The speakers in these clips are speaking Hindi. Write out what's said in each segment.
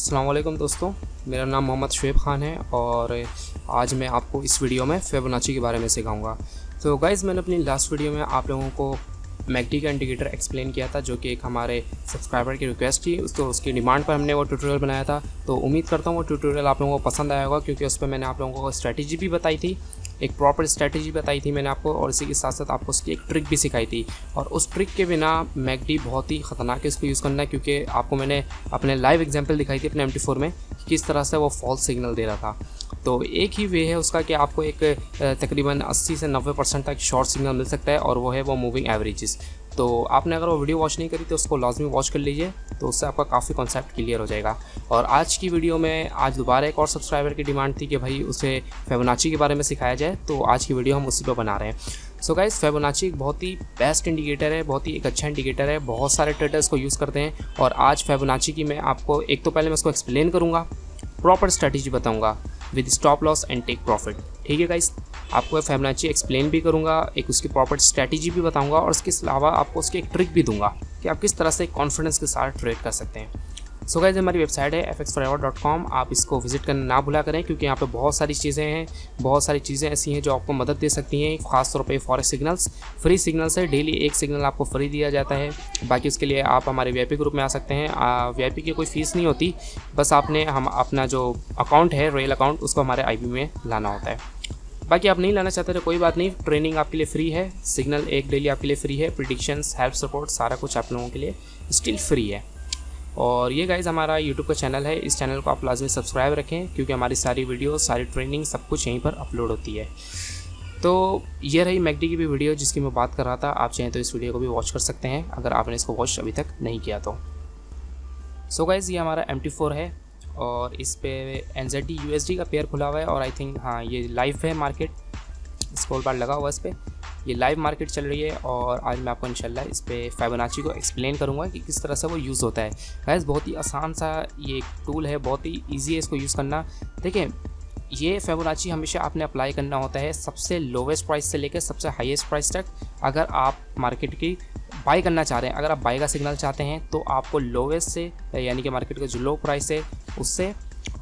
अस्सलाम वालेकुम दोस्तों, मेरा नाम मोहम्मद शुएब ख़ान है और आज मैं आपको इस वीडियो में फिबोनाची के बारे में सिखाऊंगा। तो गाइज़, मैंने अपनी लास्ट वीडियो में आप लोगों को मैकडी का इंडिकेटर एक्सप्लेन किया था, जो कि एक हमारे सब्सक्राइबर की रिक्वेस्ट थी। उसकी डिमांड पर हमने वो ट्यूटोरियल बनाया था। तो उम्मीद करता हूँ वो ट्यूटोरियल आप लोगों को पसंद आया होगा, क्योंकि उस पर मैंने आप लोगों को स्ट्रैटेजी भी बताई थी, एक प्रॉपर स्ट्रैटेजी बताई थी मैंने आपको, और इसी के साथ साथ आपको उसकी एक ट्रिक भी सिखाई थी। और उस ट्रिक के बिना मैकडी बहुत ही ख़तरनाक है इसको यूज़ करना, क्योंकि आपको मैंने अपने लाइव एग्जांपल दिखाई थी अपने MT4 में किस तरह से वो फॉल्स सिग्नल दे रहा था। तो एक ही वे है उसका कि आपको एक तकरीबन 80 से 90% तक शॉर्ट सिग्नल मिल सकता है, और वो है वो मूविंग एवरेजेस। तो आपने अगर वो वीडियो वॉच नहीं करी तो उसको लाजमी वॉच कर लीजिए, तो उससे आपका काफ़ी कॉन्सेप्ट क्लियर हो जाएगा। और आज की वीडियो में आज दोबारा एक और सब्सक्राइबर की डिमांड थी कि भाई उसे फिबोनाची के बारे में सिखाया जाए, तो आज की वीडियो हम उसी पर बना रहे हैं। सो गाइस, फिबोनाची एक बहुत ही बेस्ट इंडिकेटर है, बहुत ही एक अच्छा इंडिकेटर है, बहुत सारे ट्रेडर्स को यूज़ करते हैं। और आज फिबोनाची की मैं आपको एक तो पहले मैं उसको एक्सप्लेन करूँगा, प्रॉपर स्ट्रैटेजी बताऊँगा with stop loss and take profit. ठीक है गाइस, आपको फिबोनाची एक्सप्लेन भी करूँगा, एक उसकी प्रॉपर स्ट्रैटेजी भी बताऊँगा, और उसके अलावा आपको उसकी एक ट्रिक भी दूंगा कि आप किस तरह से कॉन्फिडेंस के साथ ट्रेड कर सकते हैं। सो गाइस, हमारी वेबसाइट है fxforever.com, आप इसको विजिट करना ना भूला करें, क्योंकि यहाँ पे बहुत सारी चीज़ें हैं, बहुत सारी चीज़ें ऐसी हैं जो आपको मदद दे सकती हैं। ख़ासतौर पे फॉरेक्स सिग्नल्स, फ्री सिग्नल्स है, डेली एक सिग्नल आपको फ्री दिया जाता है। बाकी उसके लिए आप हमारे VIP ग्रुप में आ सकते हैं। VIP की कोई फ़ीस नहीं होती, बस आपने अपना जो अकाउंट है, रॉयल अकाउंट, उसको हमारे IB में लाना होता है। बाकी आप नहीं लाना चाहते तो कोई बात नहीं, ट्रेनिंग आपके लिए फ्री है, सिग्नल एक डेली आपके लिए फ्री है, प्रिडिक्शंस, हेल्प सपोर्ट, सारा कुछ आप लोगों के लिए स्टिल फ्री है। और ये गाइज़ हमारा YouTube का चैनल है, इस चैनल को आप लाजमी सब्सक्राइब रखें, क्योंकि हमारी सारी वीडियो, सारी ट्रेनिंग, सब कुछ यहीं पर अपलोड होती है। तो ये रही मैकडी की भी वीडियो जिसकी मैं बात कर रहा था। आप चाहें तो इस वीडियो को भी वॉच कर सकते हैं अगर आपने इसको वॉच अभी तक नहीं किया तो। सो गाइज़, ये हमारा MT4 है और इस पे NZD USD का पेयर खुला हुआ है, और आई थिंक हाँ ये लाइव है मार्केट, स्क्रॉल बार लगा हुआ है इस पर, ये लाइव मार्केट चल रही है। और आज मैं आपको इंशाल्लाह इस पे फिबोनाची को एक्सप्लेन करूंगा कि किस तरह से वो यूज़ होता है। गाइस, बहुत ही आसान सा ये एक टूल है, बहुत ही इजी है इसको यूज़ करना। देखें, ये फिबोनाची हमेशा आपने अप्लाई करना होता है सबसे लोवेस्ट प्राइस से लेकर सबसे हाईएस्ट प्राइस तक। अगर आप मार्केट की बाई करना चाह रहे हैं, अगर आप बाई का सिग्नल चाहते हैं, तो आपको लोवेस्ट से यानी कि मार्केट का जो लो प्राइस है उससे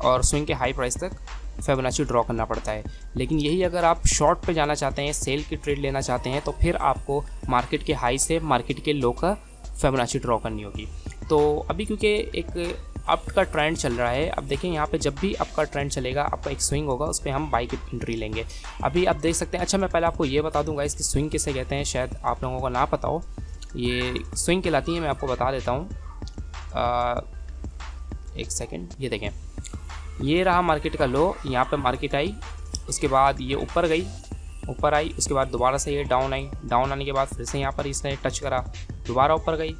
और स्विंग के हाई प्राइस तक फिबोनाची ड्रॉ करना पड़ता है। लेकिन यही अगर आप शॉर्ट पे जाना चाहते हैं, सेल की ट्रेड लेना चाहते हैं, तो फिर आपको मार्केट के हाई से मार्केट के लो का फिबोनाची ड्रॉ करनी होगी। तो अभी क्योंकि एक अप का ट्रेंड चल रहा है, अब देखें यहाँ पे जब भी अप का ट्रेंड चलेगा, आपका एक स्विंग होगा, उस पर हम बाई की एंट्री लेंगे। अभी आप देख सकते हैं। अच्छा, मैं पहले आपको ये बता दूंगा इसकी स्विंग किसे कहते हैं, शायद आप लोगों को ना पता हो। ये स्विंग कहलाती है, मैं आपको बता देता हूँ। एक सेकेंड, ये देखें, ये रहा मार्केट का लो, यहाँ पे मार्केट आई, उसके बाद ये ऊपर गई, ऊपर आई, उसके बाद दोबारा से ये डाउन आई, डाउन आने के बाद फिर से यहाँ पर इसने टच करा, दोबारा ऊपर गई,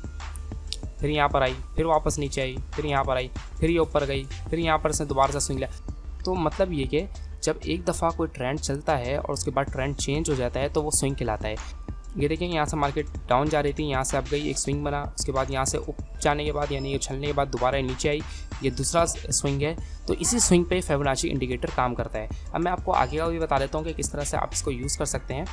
फिर यहाँ पर आई, फिर वापस नीचे आई, फिर यहाँ पर आई, फिर ये ऊपर गई, फिर यहाँ पर इसने दोबारा से स्विंग लिया। तो मतलब ये कि जब एक दफ़ा कोई ट्रेंड चलता है और उसके बाद ट्रेंड चेंज हो जाता है, तो वो स्विंग कहलाता है। ये देखें, यहाँ से मार्केट डाउन जा रही थी, यहाँ से अब गई, एक स्विंग बना, उसके बाद यहाँ से ऊपर जाने के बाद यानी उछलने के बाद दोबारा नीचे आई, ये दूसरा स्विंग है। तो इसी स्विंग पे फिबोनाची इंडिकेटर काम करता है। अब मैं आपको आगे का भी बता देता हूँ कि किस तरह से आप इसको यूज़ कर सकते हैं।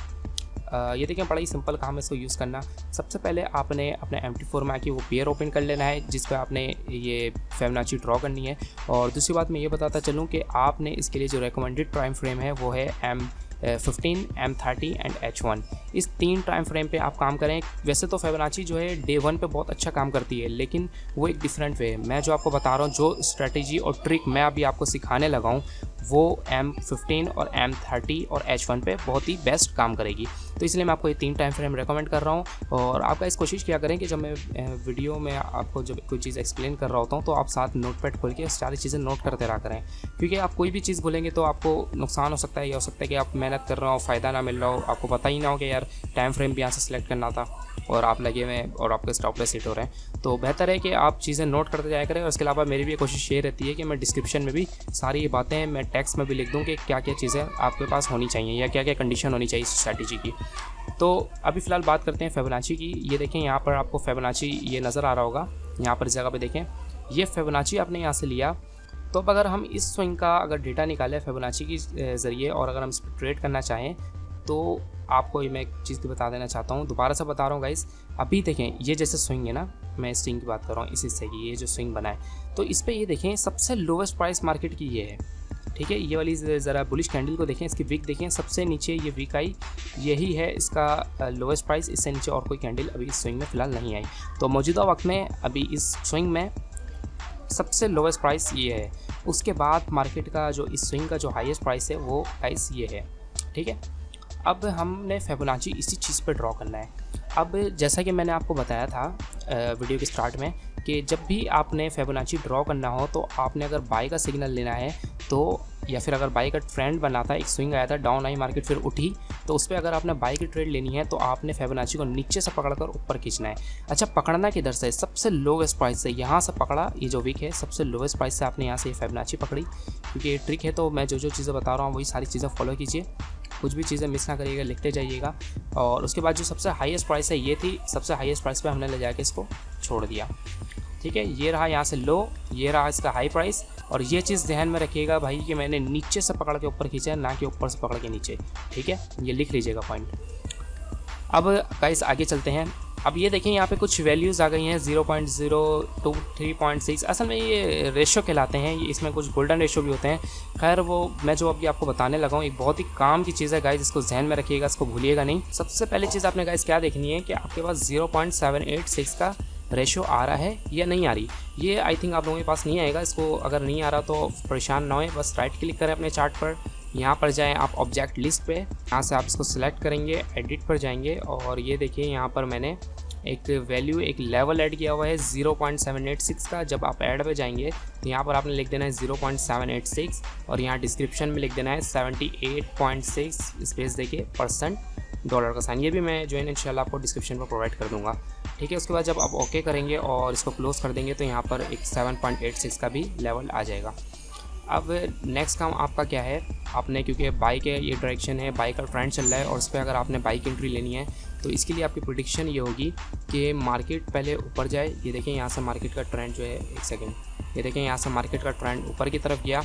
ये देखें, बड़ा ही सिंपल काम है इसको यूज़ करना। सबसे पहले आपने अपने MT4 में आके वो पेयर ओपन कर लेना है जिस पर आपने ये फिबोनाची ड्रॉ करनी है। और दूसरी बात मैं ये बताता चलूँ कि आपने इसके लिए जो रिकमेंडेड टाइम फ्रेम है वो है M15, M30 एंड H1। इस 3 टाइम फ्रेम पे आप काम करें। वैसे तो फिबोनाची जो है डे 1 पे बहुत अच्छा काम करती है, लेकिन वो एक डिफरेंट वे है। मैं जो आपको बता रहा हूँ, जो स्ट्रेटेजी और ट्रिक मैं अभी आपको सिखाने लगा हूँ, वो M15 और M30 और H1 पे बहुत ही बेस्ट काम करेगी। तो इसलिए मैं आपको ये 3 टाइम फ्रेम रेकमेंड कर रहा हूँ। और आप इस कोशिश किया करें कि जब मैं वीडियो में आपको जब कोई चीज़ एक्सप्लेन कर रहा होता हूँ, तो आप साथ नोटपैड खोल के सारी चीज़ें नोट करते रहा करें, क्योंकि आप कोई भी चीज़ भूलेंगे तो आपको नुकसान हो सकता है। या हो सकता है कि आप मेहनत कर रहे हो, फ़ायदा ना मिल रहा हो, आपको पता ही ना हो कि यार टाइम फ्रेम भी यहाँ से सिलेक्ट करना था, और आप लगे हुए और आपके स्टॉप लॉस हिट हो रहे हैं। तो बेहतर है कि आप चीज़ें नोट करते जाया करें। और इसके अलावा मेरी भी कोशिश ये रहती है कि मैं डिस्क्रिप्शन में भी सारी ये बातें मैं टेक्स्ट में भी लिख दूँ कि क्या क्या चीज़ें आपके पास होनी चाहिए या क्या क्या कंडीशन होनी चाहिए इस स्ट्रैटेजी की। तो अभी फ़िलहाल बात करते हैं फिबोनाची की। ये देखें, यहाँ पर आपको फिबोनाची ये नज़र आ रहा होगा, यहाँ पर इस जगह पे देखें, ये फिबोनाची आपने यहाँ से लिया। तो अब अगर हम इस स्विंग का अगर डेटा निकालें फिबोनाची के ज़रिए और अगर हम इस पर ट्रेड करना चाहें, तो आपको मैं एक चीज़ बता देना चाहता हूँ, दोबारा से बता रहा हूँ गाइस। अभी देखें ये जैसे स्विंग है ना, मैं स्विंग की बात कर रहा हूँ इस हिस्से की, ये जो स्विंग बना है तो इस पर ये देखें सबसे लोवेस्ट प्राइस मार्केट की ये है, ठीक है। ये वाली ज़रा बुलिश कैंडल को देखें, इसकी विक देखें, सबसे नीचे ये विक आई, यही है इसका लोवेस्ट प्राइस। इससे नीचे और कोई कैंडल अभी इस स्विंग में फ़िलहाल नहीं आई। तो मौजूदा वक्त में अभी इस स्विंग में सबसे लोवेस्ट प्राइस ये है। उसके बाद मार्केट का जो इस स्विंग का जो हाईएस्ट प्राइस है वो प्राइस ये है, ठीक है। अब हमने फिबोनाची इसी चीज़ पे ड्रॉ करना है। अब जैसा कि मैंने आपको बताया था वीडियो के स्टार्ट में कि जब भी आपने फिबोनाची ड्रॉ करना हो तो आपने अगर बाय का सिग्नल लेना है तो, या फिर अगर बाय का ट्रेंड बना था, एक स्विंग आया था, डाउन आई मार्केट फिर उठी, तो उस पर अगर आपने बाय की ट्रेड लेनी है तो आपने फिबोनाची को नीचे से पकड़कर ऊपर खींचना है। अच्छा, पकड़ना किधर से? सबसे लोवेस्ट प्राइस से यहाँ से पकड़ा, ये जो वीक है सबसे लोवेस्ट प्राइस से आपने यहाँ से फिबोनाची पकड़ी, क्योंकि ये ट्रिक है। तो मैं जो चीज़ें बता रहा हूँ वही सारी चीज़ें फॉलो कीजिए, कुछ भी चीज़ें मिस ना करिएगा, लिखते जाइएगा। और उसके बाद जो सबसे हाईएस्ट प्राइस है ये थी, सबसे हाईएस्ट प्राइस पे हमने ले जाके इसको छोड़ दिया, ठीक है। ये रहा यहाँ से लो, ये रहा इसका हाई प्राइस। और ये चीज़ ध्यान में रखिएगा भाई कि मैंने नीचे से पकड़ के ऊपर खींचा है, ना कि ऊपर से पकड़ के नीचे, ठीक है। ये लिख लीजिएगा पॉइंट। अब गाइस आगे चलते हैं। अब ये देखें यहाँ पे कुछ वैल्यूज़ आ गई हैं, 0.02, 3.6। असल में ये रेशो कहलाते हैं, ये इसमें कुछ गोल्डन रेशो भी होते हैं। खैर वो मैं जो अभी आपको बताने लगा हूँ एक बहुत ही काम की चीज़ है गाइस, इसको ध्यान में रखिएगा, इसको भूलिएगा नहीं। सबसे पहले चीज़ आपने गाइस क्या देखनी है कि आपके पास 0.786 का रेशो आ रहा है या नहीं आ रही। ये आई थिंक आप लोगों के पास नहीं आएगा। इसको अगर नहीं आ रहा तो परेशान ना होए, बस राइट क्लिक करें अपने चार्ट पर, यहाँ पर जाएं आप ऑब्जेक्ट लिस्ट पे, यहाँ से आप इसको सिलेक्ट करेंगे, एडिट पर जाएंगे और ये देखिए यहाँ पर मैंने एक वैल्यू, एक लेवल ऐड किया हुआ है 0.786 का। जब आप ऐड पे जाएंगे तो यहाँ पर आपने लिख देना है 0.786 और यहाँ डिस्क्रिप्शन में लिख देना है 78.6 स्पेस देके $, का साइन। ये भी मैं जो है इंशाल्लाह आपको डिस्क्रिप्शन पर प्रोवाइड कर दूँगा, ठीक है। उसके बाद जब आप ओके करेंगे और इसको क्लोज़ कर देंगे तो यहाँ पर एक 7.86 का भी लेवल आ जाएगा। अब नेक्स्ट काम आपका क्या है, आपने क्योंकि बाई के ये डायरेक्शन है, बाई का ट्रेंड चल रहा है और उस पर अगर आपने बाई की एंट्री लेनी है तो इसके लिए आपकी प्रेडिक्शन ये होगी कि मार्केट पहले ऊपर जाए। ये देखें यहाँ से मार्केट का ट्रेंड जो है, एक सेकेंड, ये देखें यहाँ से मार्केट का ट्रेंड ऊपर की तरफ गया।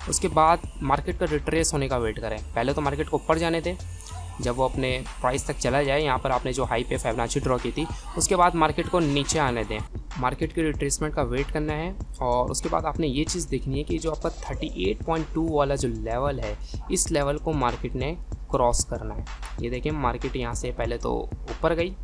उसके बाद मार्केट का रिट्रेस होने का वेट करें। पहले तो मार्केट को ऊपर जाने दें, जब वो अपने प्राइस तक चला जाए, यहाँ पर आपने जो हाई पे फिबोनाची ड्रॉ की थी, उसके बाद मार्केट को नीचे आने दें, मार्केट के रिट्रेसमेंट का वेट करना है। और उसके बाद आपने ये चीज़ देखनी है कि जो आपका 38.2 वाला जो लेवल है, इस लेवल को मार्केट ने क्रॉस करना है। ये देखें मार्केट यहाँ से पहले तो ऊपर गई, ये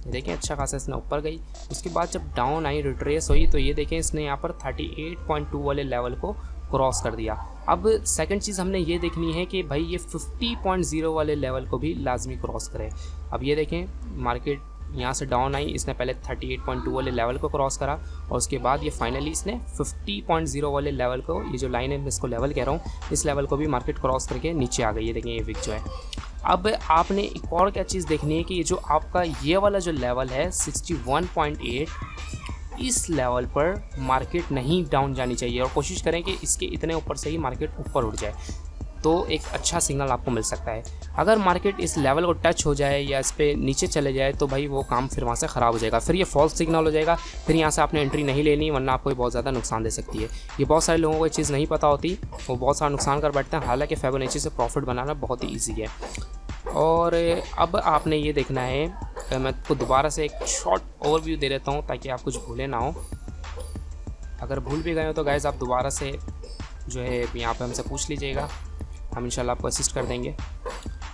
देखें अच्छा खासा इसने ऊपर गई। उसके बाद जब डाउन आई, रिट्रेस हुई, तो ये देखें इसने यहाँ पर 38.2 वाले लेवल को क्रॉस कर दिया। अब सेकंड चीज़ हमने ये देखनी है कि भाई ये 50.0 वाले लेवल को भी लाजमी क्रॉस करे। अब ये देखें मार्केट यहाँ से डाउन आई, इसने पहले 38.2 वाले लेवल को क्रॉस करा और उसके बाद ये फाइनली इसने 50.0 वाले लेवल को, ये जो लाइन है मैं इसको लेवल कह रहा हूँ, इस लेवल को भी मार्केट क्रॉस करके नीचे आ गई। ये देखें ये विक जो है। अब आपने एक और क्या चीज़ देखनी है कि ये जो आपका ये वाला जो लेवल है 61.8, इस लेवल पर मार्केट नहीं डाउन जानी चाहिए और कोशिश करें कि इसके इतने ऊपर से ही मार्केट ऊपर उठ जाए, तो एक अच्छा सिग्नल आपको मिल सकता है। अगर मार्केट इस लेवल को टच हो जाए या इस पर नीचे चले जाए तो भाई वो काम फिर वहाँ से ख़राब हो जाएगा, फिर ये फॉल्स सिग्नल हो जाएगा, फिर यहाँ से आपने एंट्री नहीं लेनी, वरना आपको बहुत ज़्यादा नुकसान दे सकती है। ये बहुत सारे लोगों को ये चीज़ नहीं पता होती, वो बहुत सारा नुकसान कर बैठते हैं। हालाँकि फिबोनाची से प्रॉफिट बनाना बहुत ही ईजी है। और अब आपने ये देखना है, मैं आपको दोबारा से एक शॉर्ट ओवरव्यू दे देता हूँ ताकि आप कुछ भूले ना हो। अगर भूल भी गए हो तो गाइस आप दोबारा से जो है यहाँ पे हमसे पूछ लीजिएगा, हम इंशाल्लाह आपको असिस्ट कर देंगे।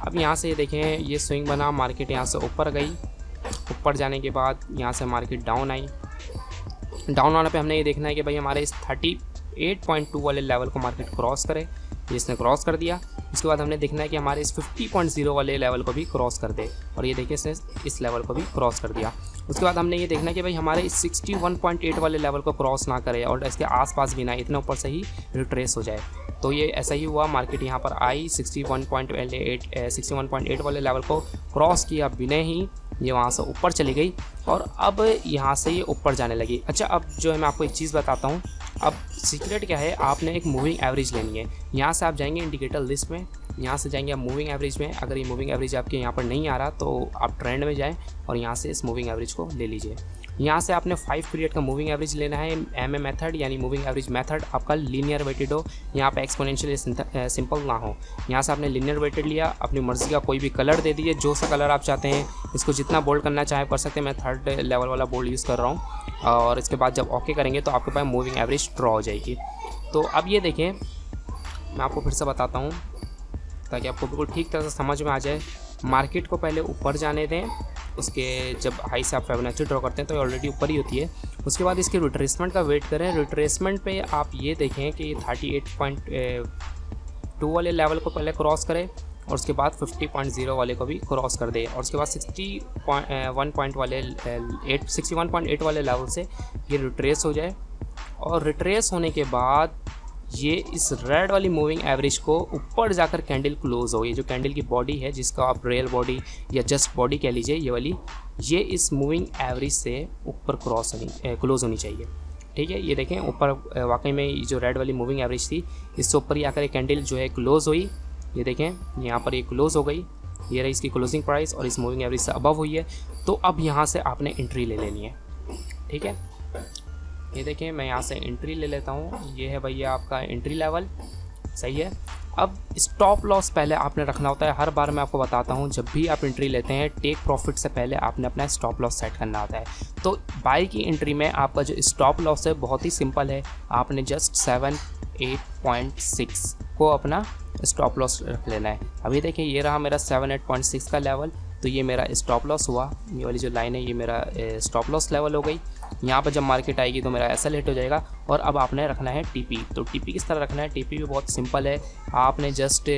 अब यहाँ से देखें ये स्विंग बना, मार्केट यहाँ से ऊपर गई, ऊपर जाने के बाद यहाँ से मार्केट डाउन आई। डाउन आने पे हमने ये देखना है कि भाई हमारे इस 38.2 वाले लेवल को मार्केट क्रॉस करे, इसने क्रॉस कर दिया। उसके बाद हमने देखना है कि हमारे इस 50.0 वाले लेवल को भी क्रॉस कर दे, और ये देखिए इसने इस लेवल को भी क्रॉस कर दिया। उसके बाद हमने ये देखना है कि भाई हमारे इस 61.8 वाले लेवल को क्रॉस ना करे और इसके आसपास भी ना, इतने ऊपर से ही रिट्रेस हो जाए। तो ये ऐसा ही हुआ, मार्केट यहाँ पर आई 61.8 वाले लेवल को क्रॉस किया बिना ही ये वहाँ से ऊपर चली गई और अब यहाँ से ये ऊपर जाने लगी। अच्छा, अब जो है मैं आपको एक चीज़ बताता हूँ। अब सीक्रेट क्या है, आपने एक मूविंग एवरेज लेनी है। यहाँ से आप जाएंगे इंडिकेटर लिस्ट में, यहाँ से जाएंगे आप मूविंग एवरेज में। अगर ये मूविंग एवरेज आपके यहाँ पर नहीं आ रहा तो आप ट्रेंड में जाएँ और यहाँ से इस मूविंग एवरेज को ले लीजिए। यहाँ से आपने 5 पीरियड का मूविंग एवरेज लेना है। एमए मेथड यानी मूविंग एवरेज मेथड आपका लीनियर वेटेड हो, यहाँ पे एक्सपोनेंशियल सिंपल ना हो। यहाँ से आपने लीनियर वेटेड लिया, अपनी मर्ज़ी का कोई भी कलर दे दीजिए, जो सा कलर आप चाहते हैं। इसको जितना बोल्ड करना चाहे कर सकते हैं, मैं 3rd लेवल वाला बोल्ड यूज़ कर रहा हूँ। और इसके बाद जब ओके करेंगे तो आपके पास मूविंग एवरेज ड्रॉ हो जाएगी। तो अब ये देखें, मैं आपको फिर से बताता हूँ ताकि आपको बिल्कुल ठीक तरह से समझ में आ जाए। मार्केट को पहले ऊपर जाने दें, उसके जब हाई से आप फिबोनाची ड्रॉ करते हैं तो ये ऑलरेडी ऊपर ही होती है। उसके बाद इसके रिट्रेसमेंट का वेट करें। रिट्रेसमेंट पे आप ये देखें कि 38.2 वाले लेवल को पहले क्रॉस करें और उसके बाद 50.0 वाले को भी क्रॉस कर दे और उसके बाद 61.8 वाले लेवल से ये रिट्रेस हो जाए। और रिट्रेस होने के बाद ये इस रेड वाली मूविंग एवरेज को ऊपर जाकर कैंडल क्लोज हो। ये जो कैंडल की बॉडी है, जिसका आप रियल बॉडी या जस्ट बॉडी कह लीजिए, ये वाली, ये इस मूविंग एवरेज से ऊपर क्लोज होनी चाहिए। ठीक है, ये देखें ऊपर वाकई में ये जो रेड वाली मूविंग एवरेज थी, इससे ऊपर ही आकर ये कैंडल जो है क्लोज हुई। ये देखें यहाँ पर ये क्लोज हो गई, ये रही इसकी क्लोजिंग प्राइस और इस मूविंग एवरेज से अबव हुई है। तो अब यहाँ से आपने एंट्री ले लेनी है। ठीक है, ये देखें मैं यहाँ से एंट्री ले लेता हूँ। ये है भैया आपका एंट्री लेवल, सही है। अब स्टॉप लॉस पहले आपने रखना होता है। हर बार मैं आपको बताता हूँ, जब भी आप एंट्री लेते हैं टेक प्रॉफिट से पहले आपने अपना स्टॉप लॉस सेट करना होता है। तो बाई की एंट्री में आपका जो स्टॉप लॉस है बहुत ही सिंपल है, आपने जस्ट 78.6 को अपना स्टॉप लॉस रख लेना है। अभी देखिए ये रहा मेरा 78.6 का लेवल, तो ये मेरा स्टॉप लॉस हुआ। ये वाली जो लाइन है ये मेरा स्टॉप लॉस लेवल हो गई। यहाँ पर जब मार्केट आएगी तो मेरा एसएल हिट हो जाएगा। और अब आपने रखना है टीपी। तो टीपी किस तरह रखना है? टीपी भी बहुत सिंपल है, आपने जस्ट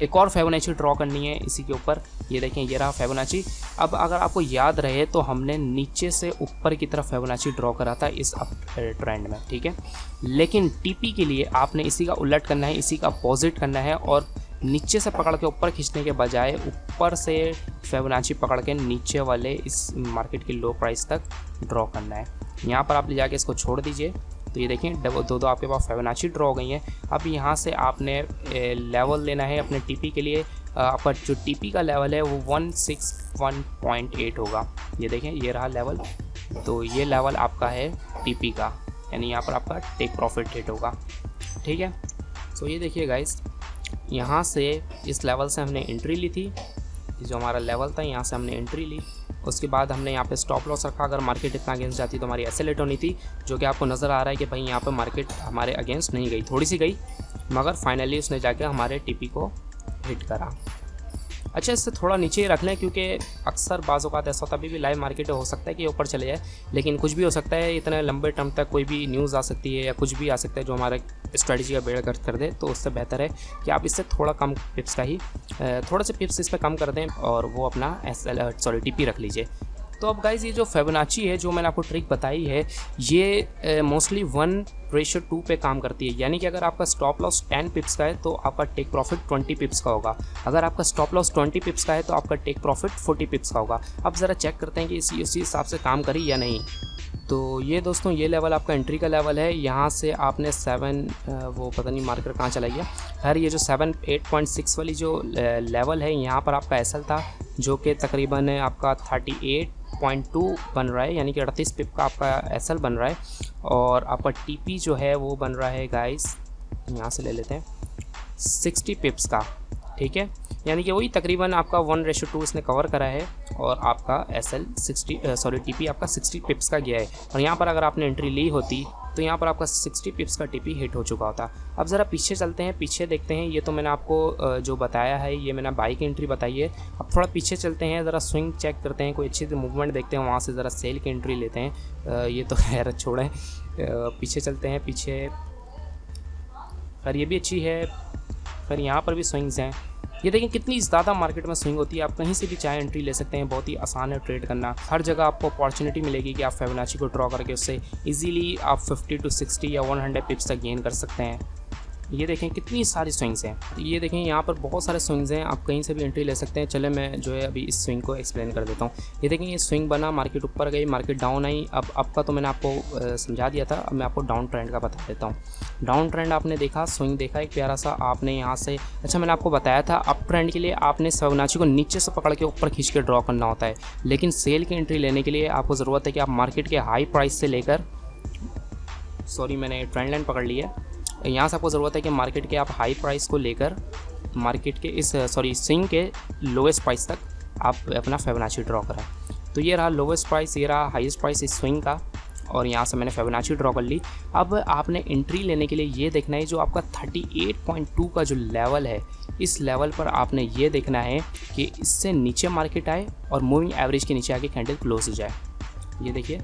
एक और फिबोनाची ड्रॉ करनी है इसी के ऊपर। ये देखें ये रहा फिबोनाची। अब अगर आपको याद रहे तो हमने नीचे से ऊपर की तरफ फिबोनाची ड्रॉ करा था इस अप ट्रेंड में, ठीक है। लेकिन टीपी के लिए आपने इसी का उलट करना है, इसी का अपोजिट करना है और नीचे से पकड़ के ऊपर खींचने के बजाय ऊपर से फिबोनाची पकड़ के नीचे वाले इस मार्केट की लो प्राइस तक ड्रॉ करना है। यहाँ पर आप ले जाके इसको छोड़ दीजिए। तो ये देखें दो आपके पास फिबोनाची ड्रॉ हो गई हैं। अब यहाँ से आपने लेवल लेना है अपने टीपी के लिए। आपका जो टीपी का लेवल है वो 161.8 होगा। ये देखें ये रहा लेवल। तो ये लेवल आपका है टीपी का, यानी यहाँ पर आपका टेक प्रॉफिट हिट होगा, ठीक है। तो ये देखिए गाइस, यहाँ से इस लेवल से हमने एंट्री ली थी, जो हमारा लेवल था यहाँ से हमने एंट्री ली। उसके बाद हमने यहाँ पे स्टॉप लॉस रखा। अगर मार्केट इतना अगेंस्ट जाती तो हमारी एसएल हिट होनी थी, जो कि आपको नज़र आ रहा है कि भाई यहाँ पे मार्केट हमारे अगेंस्ट नहीं गई, थोड़ी सी गई, मगर फाइनली उसने जाके हमारे टीपी को हिट करा। अच्छा, इससे थोड़ा नीचे ही रख लें, क्योंकि अक्सर बाज़ औक़ात ऐसा होता है, अभी भी लाइव मार्केट हो सकता है कि ऊपर चले जाए, लेकिन कुछ भी हो सकता है। इतने लंबे टर्म तक कोई भी न्यूज़ आ सकती है या कुछ भी आ सकता है जो हमारे स्ट्रेटजी का बेड़ा गर्क कर दे। तो उससे बेहतर है कि आप इससे थोड़ा कम पिप्स का ही थोड़े से पिप्स इस पर कम कर दें और वो अपना टीपी रख लीजिए। तो अब गाइज़ ये जो फिबोनाची है, जो मैंने आपको ट्रिक बताई है, ये मोस्टली 1:2 पे काम करती है। यानी कि अगर आपका स्टॉप लॉस 10 पिप्स का है तो आपका टेक प्रॉफिट 20 पिप्स का होगा। अगर आपका स्टॉप लॉस 20 पिप्स का है तो आपका टेक प्रॉफिट 40 पिप्स का होगा। अब ज़रा चेक करते हैं कि इसी हिसाब से काम करी या नहीं। तो ये दोस्तों ये लेवल आपका एंट्री का लेवल है। यहाँ से आपने वो पता नहीं मार्कर कहाँ चला गया। खैर ये जो 78.6 वाली जो लेवल है, यहाँ पर आपका एसएल था, जो कि तकरीबन आपका 38.2 बन रहा है, यानी कि 38 पिप का आपका एसएल बन रहा है। और आपका टीपी जो है वो बन रहा है गाइस, यहाँ से ले लेते हैं, 60 पिप्स का, ठीक है। यानी कि वही तकरीबन आपका 1:2 इसने कवर करा है और आपका एसएल टीपी आपका 60 पिप्स का गया है। और यहाँ पर अगर आपने एंट्री ली होती तो यहाँ पर आपका 60 पिप्स का टीपी हिट हो चुका होता। अब ज़रा पीछे चलते हैं, पीछे देखते हैं। ये तो मैंने आपको जो बताया है, ये मैंने बाई की एंट्री बताई है। अब थोड़ा पीछे चलते हैं, ज़रा स्विंग चेक करते हैं, कोई अच्छी सी मूवमेंट देखते हैं, वहाँ से ज़रा सेल की एंट्री लेते हैं। ये तो खैर छोड़ें, पीछे चलते हैं। पीछे खैर ये भी अच्छी है, खैर यहाँ पर भी स्विंग्स हैं। ये देखें कितनी ज़्यादा मार्केट में स्विंग होती है। आप कहीं से भी चाहे एंट्री ले सकते हैं, बहुत ही आसान है ट्रेड करना। हर जगह आपको अपॉर्चुनिटी मिलेगी कि आप फिबोनाची को ड्रॉ करके उससे इजीली आप 50 to 60 या 100 पिप्स तक गेन कर सकते हैं। ये देखें कितनी सारी स्विंग्स हैं। तो ये देखें यहाँ पर बहुत सारे स्विंग्स हैं, आप कहीं से भी एंट्री ले सकते हैं। चले मैं जो है अभी इस स्विंग को एक्सप्लेन कर देता हूँ। ये देखें ये स्विंग बना, मार्केट ऊपर गई, मार्केट डाउन आई। अब आपका तो मैंने आपको समझा दिया था, अब मैं आपको डाउन ट्रेंड का बता देता हूँ। डाउन ट्रेंड आपने देखा, स्विंग देखा एक प्यारा सा, आपने यहाँ से अच्छा मैंने आपको बताया था अप ट्रेंड के लिए आपने फिबोनाची को नीचे से पकड़ के ऊपर खींच के ड्रॉ करना होता है, लेकिन सेल की एंट्री लेने के लिए आपको ज़रूरत है कि आप मार्केट के हाई प्राइस से लेकर, मैंने ट्रेंड लाइन पकड़ ली है, यहाँ से आपको ज़रूरत है कि मार्केट के आप हाई प्राइस को लेकर मार्केट के इस स्विंग के लोएस्ट प्राइस तक आप अपना फिबोनाची ड्रॉ करें। तो ये रहा लोएस्ट प्राइस, ये रहा हाईएस्ट प्राइस इस स्विंग का, और यहाँ से मैंने फिबोनाची ड्रॉ कर ली। अब आपने एंट्री लेने के लिए ये देखना है जो आपका 38.2 का जो लेवल है, इस लेवल पर आपने ये देखना है कि इससे नीचे मार्केट आए और मूविंग एवरेज के नीचे आके कैंडल क्लोज हो जाए। ये देखिए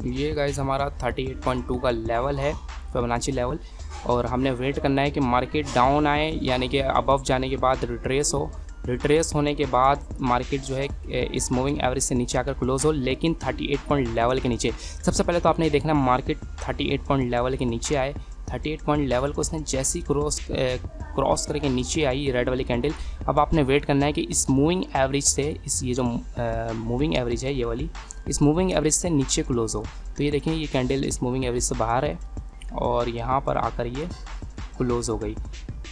ये गाइस हमारा 38.2 का लेवल है, फिबोनाची लेवल, और हमने वेट करना है कि मार्केट डाउन आए, यानी कि अबव जाने के बाद रिट्रेस हो, रिट्रेस होने के बाद मार्केट जो है इस मूविंग एवरेज से नीचे आकर क्लोज हो, लेकिन 38 पॉइंट लेवल के नीचे। सबसे पहले तो आपने देखना मार्केट 38 पॉइंट लेवल के नीचे आए। 38 पॉइंट लेवल को उसने जैसी क्रॉस करके नीचे आई रेड वाली कैंडल, अब आपने वेट करना है कि इस मूविंग एवरेज से, इस ये जो मूविंग एवरेज है ये वाली, इस मूविंग एवरेज से नीचे क्लोज हो। तो ये देखें ये कैंडल इस मूविंग एवरेज से बाहर है और यहाँ पर आकर ये क्लोज हो गई,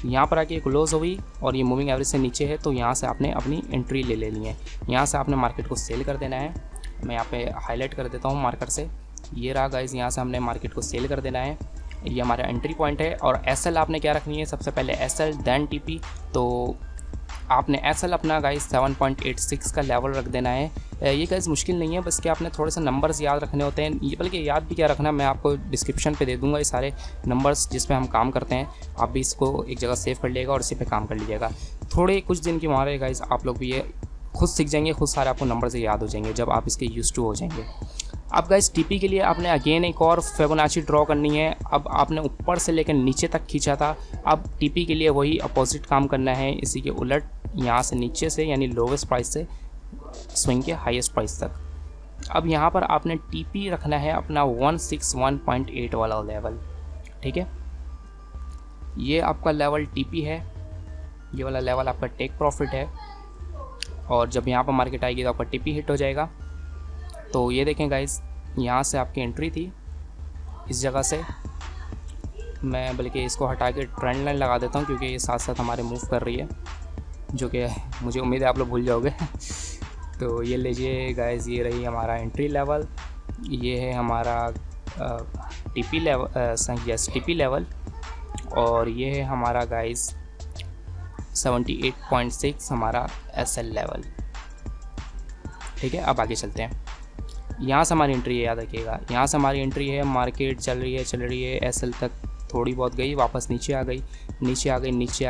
यहाँ पर आके क्लोज हो गई और ये मूविंग एवरेज से नीचे है। तो यहाँ से आपने अपनी एंट्री ले लेनी है, यहाँ से आपने मार्केट को सेल कर देना है। मैं यहाँ पे हाईलाइट कर देता हूँ मार्कर से, ये रहा गाइस, यहाँ से हमने मार्केट को सेल कर देना है। ये हमारा एंट्री पॉइंट है। और एसएल आपने क्या रखनी है, सबसे पहले एसएल देन टीपी। तो आपने एसएल अपना गाइस 7.86 का लेवल रख देना है। ये गाइस मुश्किल नहीं है, बस कि आपने थोड़े से नंबर्स याद रखने होते हैं। ये बल्कि याद भी क्या रखना, मैं आपको डिस्क्रिप्शन पे दे दूंगा ये सारे नंबर्स जिस पे हम काम करते हैं, आप भी इसको एक जगह सेव कर लीजिएगा और इसी पे काम कर लीजिएगा। थोड़े कुछ दिन के मारे गाइस आप लोग भी ये खुद सीख जाएंगे, खुद सारे आपको नंबर से याद हो जाएंगे जब आप इसके यूज टू हो जाएंगे। अब गाइस टीपी के लिए आपने अगेन एक और फिबोनाची ड्रॉ करनी है। अब आपने ऊपर से लेकर नीचे तक खींचा था, अब टीपी के लिए वही अपोजिट काम करना है, इसी के उलट यहाँ से नीचे से यानी लोवेस्ट प्राइस से स्विंग के हाईएस्ट प्राइस तक। अब यहाँ पर आपने टीपी रखना है अपना 161.8 वाला लेवल, ठीक है। ये आपका लेवल टीपी है, ये वाला लेवल आपका टेक प्रॉफिट है, और जब यहाँ पर मार्केट आएगी तो आपका टीपी हिट हो जाएगा। तो ये देखें गाइस, यहाँ से आपकी एंट्री थी इस जगह से। मैं बल्कि इसको हटा के ट्रेंड लाइन लगा देता हूँ क्योंकि ये साथ साथ हमारे मूव कर रही है, जो कि मुझे उम्मीद है आप लोग भूल जाओगे। तो ये लीजिए गाइस, ये रही हमारा एंट्री लेवल, ये है हमारा TP level, yes TP level, और ये है हमारा गाइस 78.6 हमारा एसएल लेवल, ठीक है। अब आगे चलते हैं। यहाँ से हमारी एंट्री है, याद रखिएगा, यहाँ से हमारी एंट्री है। मार्केट चल रही है एसएल तक, थोड़ी बहुत गई, वापस नीचे आ गई, नीचे आ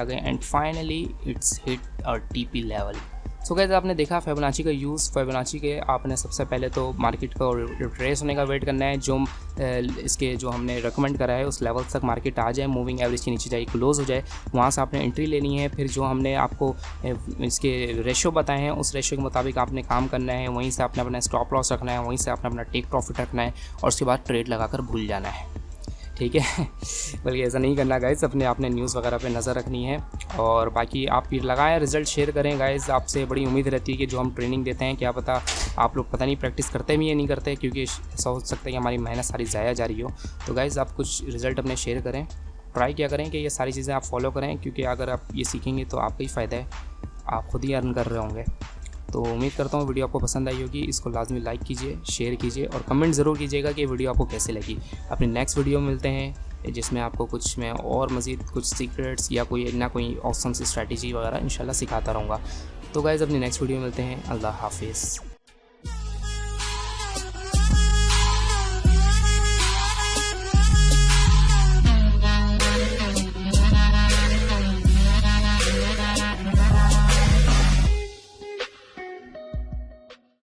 गई एंड फाइनली इट्स हिट और टीपी लेवल। सो गाइस आपने देखा फिबोनाची का यूज़। फिबोनाची के आपने सबसे पहले तो मार्केट को रिट्रेस होने का वेट करना है, जो इसके जो हमने रिकमेंड करा है उस लेवल तक मार्केट आ जाए, मूविंग एवरेज के नीचे जाए, क्लोज हो जाए, वहाँ से आपने एंट्री लेनी है। फिर जो हमने आपको इसके रेशो बताए हैं उस रेशो के मुताबिक आपने काम करना है, वहीं से आपने अपना स्टॉप लॉस रखना है, वहीं से आपने अपना टेक प्रॉफिट रखना है और उसके बाद ट्रेड लगाकर भूल जाना है, ठीक है। बल्कि ऐसा नहीं करना गाइस, अपने आपने न्यूज़ वगैरह पे नज़र रखनी है। और बाकी आप फिर लगाएं, रिज़ल्ट शेयर करें गाइस। आपसे बड़ी उम्मीद रहती है कि जो हम ट्रेनिंग देते हैं, क्या पता आप लोग पता नहीं प्रैक्टिस करते भी या नहीं करते, क्योंकि ऐसा हो सकता है कि हमारी मेहनत सारी ज़ाया जा रही हो। तो गाइस आप कुछ रिज़ल्ट अपने शेयर करें, ट्राई क्या करें कि ये सारी चीज़ें आप फॉलो करें, क्योंकि अगर आप ये सीखेंगे तो आपका ही फ़ायदा है, आप खुद ही अर्न कर रहे होंगे। तो उम्मीद करता हूँ वीडियो आपको पसंद आई होगी। इसको लाजमी लाइक कीजिए, शेयर कीजिए और कमेंट ज़रूर कीजिएगा कि वीडियो आपको कैसे लगी। अपनी नेक्स्ट वीडियो में मिलते हैं जिसमें आपको कुछ मैं और मज़ीद कुछ सीक्रेट्स या कोई ऑसम सी स्ट्रैटेजी वगैरह इंशाल्लाह सिखाता रहूँगा। तो गाइज़ अपनी नेक्स्ट वीडियो में मिलते हैं। अल्लाह हाफिज़।